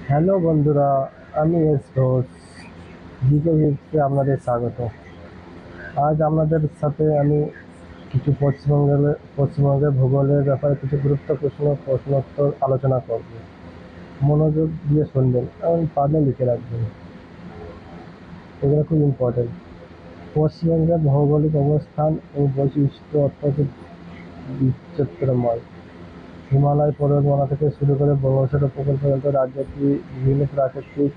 Hello বন্ধুরা, আমি S Ghosh. GK ভিপসে আপনাদের স্বাগত। আজ আপনাদের সাথে আমি কিছু পশ্চিমবঙ্গের ভূগোলের ব্যাপারে কিছু গুরুত্বপূর্ণ প্রশ্নোত্তর আলোচনা করব। মনোযোগ দিয়ে শুনবেন এবং পারলে লিখে রাখবেন, এগুলো খুব ইম্পর্টেন্ট। পশ্চিমবঙ্গের ভৌগোলিক অবস্থান ও বৈশিষ্ট্য অত্যধিক বিচিত্রময়। হিমালয় পর্বতমালা থেকে শুরু করে বঙ্গোপসাগর উপকূল পর্যন্ত রাজ্যটি বিভিন্ন প্রাকৃতিক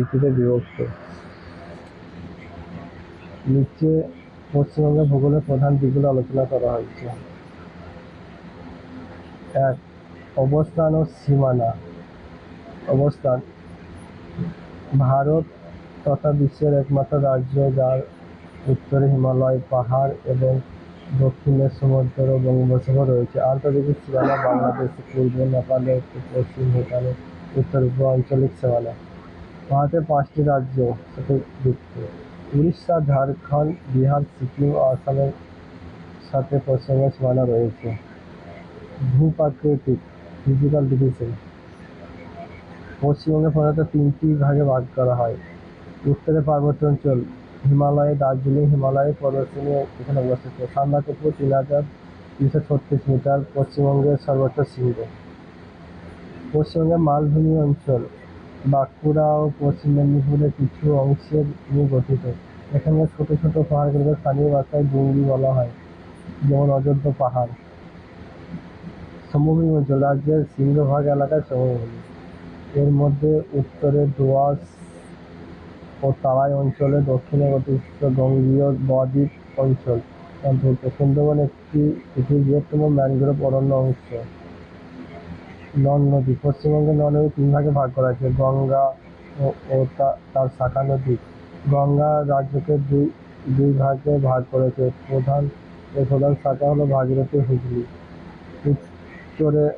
ঋতুতে বিভক্ত। নিচে পশ্চিমবঙ্গের ভূগোলের প্রধান দিকগুলো আলোচনা করা হয়েছে। ১. অবস্থান ও সীমানা। অবস্থান: ভারত তথা বিশ্বের একমাত্র রাজ্য যার উত্তরে হিমালয় পাহাড় এবং দক্ষিণে সমুদ্র ও বঙ্গোপসাগর রয়েছে। আন্তর্জাতিক সীমানা: বাংলাদেশ, পূর্ব নেপালে, উত্তর পশ্চিম ভুটানে, উত্তর আঞ্চলিক সীমানা। ভারতের 5টি রাজ্য সাথে যুক্ত: উড়িষ্যা, ঝাড়খণ্ড, বিহার, সিকিম ও আসামের সাথে পশ্চিমবঙ্গের সীমানা রয়েছে। ভূপ্রাকৃতিক ফিজিক্যাল ডিভিশন: পশ্চিমবঙ্গে প্রধানত 3টি ভাগে ভাগ করা হয়। উত্তরে পার্বত্য অঞ্চল, হিমালয়ে, দার্জিলিং হিমালয় পর্বতশ্রেণী এখানে অবস্থিত। সান্দাকফু 3336 মিটার, পশ্চিমবঙ্গের সর্বোচ্চ শৃঙ্গ। পশ্চিমবঙ্গের মালভূমি অঞ্চল বাঁকুড়া ও পশ্চিম মেদিনীপুরের কিছু অংশের নিয়ে গঠিত। এখানকার ছোট ছোট পাহাড়গুলোকে স্থানীয় ভাষায় ডুংরি বলা হয়, যেমন অযোধ্যা পাহাড়। সমভূমি অঞ্চল: রাজ্যের সিংহভাগ এলাকায় সমভূমি। এর মধ্যে উত্তরে দোআঁশ ও তারাই অঞ্চলে, দক্ষিণে গঠিত বঙ্গীয় বদ্বীপ অঞ্চল অন্তর্ভুক্ত। সুন্দরবন একটি পৃথিবীর বৃহত্তম ম্যানগ্রোভ অরণ্য অংশ। নদ নদী: পশ্চিমবঙ্গের নদ নদী 3 ভাগে ভাগ করা হয়েছে: গঙ্গা ও তার শাখা নদী। গঙ্গা রাজ্যকে দুই ভাগে ভাগ করেছে। এর প্রধান শাখা হলো ভাগীরথী, হুগলি।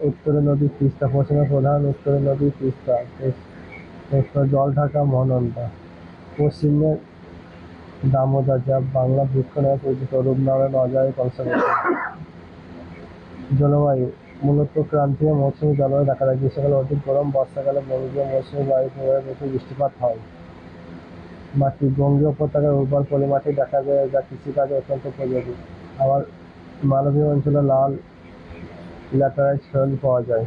উত্তরে নদী তিস্তা, পশ্চিমে প্রধান উত্তরের নদী তিস্তা, জলঢাকা, মহানন্দা। পশ্চিমে দামোদর, যা বাংলা বৃক্ষ নামে পরিচিত, রূপনারায়ণ, অজয়, কংসাবতী। জলবায়ু: মূলত ক্রান্তীয় মৌসুমী জলবায়ু দেখা যায়। গ্রীষ্মকালে অধিক গরম, বর্ষাকালে বঙ্গীয় মৌসুমী বায়ু প্রবাহে প্রচুর বৃষ্টিপাত হয়। মাটি: বঙ্গীয় উপত্যকার উর্বর পলিমাটি দেখা যায়, যা কৃষিকাজে অত্যন্ত উপযোগী। আবার মালভূমি অঞ্চলে লাল ল্যাটেরাইট সয়েল পাওয়া যায়।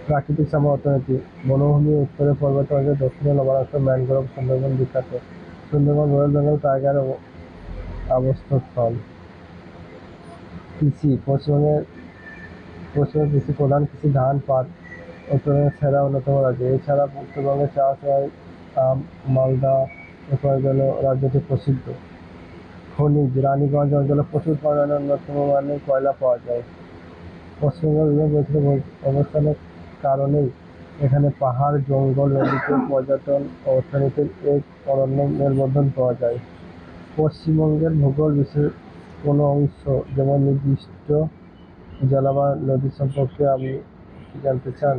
প্রাকৃতিক সম্পদ অর্থনীতি: বনভূমি, উত্তরে পর্বত অঞ্চল, দক্ষিণে লবণাক্ত ম্যানগ্রোভ। সুন্দরবন বিখ্যাত। সুন্দরবন রয়্যাল বেঙ্গল টাইগার আবাসস্থল। কৃষি: পশ্চিমবঙ্গের কৃষি প্রধান কৃষি ধান, পাট উৎপাদনের সেরা অন্যতম রাজ্য। এছাড়া উত্তরবঙ্গে চাষ হয় আম, মালদা জন্য রাজ্যটি প্রসিদ্ধ। খনিজ: রানীগঞ্জ অঞ্চলে প্রচুর পরিমাণে উন্নত মানের কয়লা পাওয়া যায়। পশ্চিমবঙ্গের বিভিন্ন বৈচিত্র্য অবস্থানের কারণেই এখানে পাহাড়, জঙ্গল, নদীতে পর্যটন ও অর্থনীতির এক অনন্য মেলবন্ধন পাওয়া যায়। পশ্চিমবঙ্গের ভূগোল বিশ্বের কোনো অংশ, যেমন নির্দিষ্ট জেলা বা নদী সম্পর্কে আপনি জানতে চান?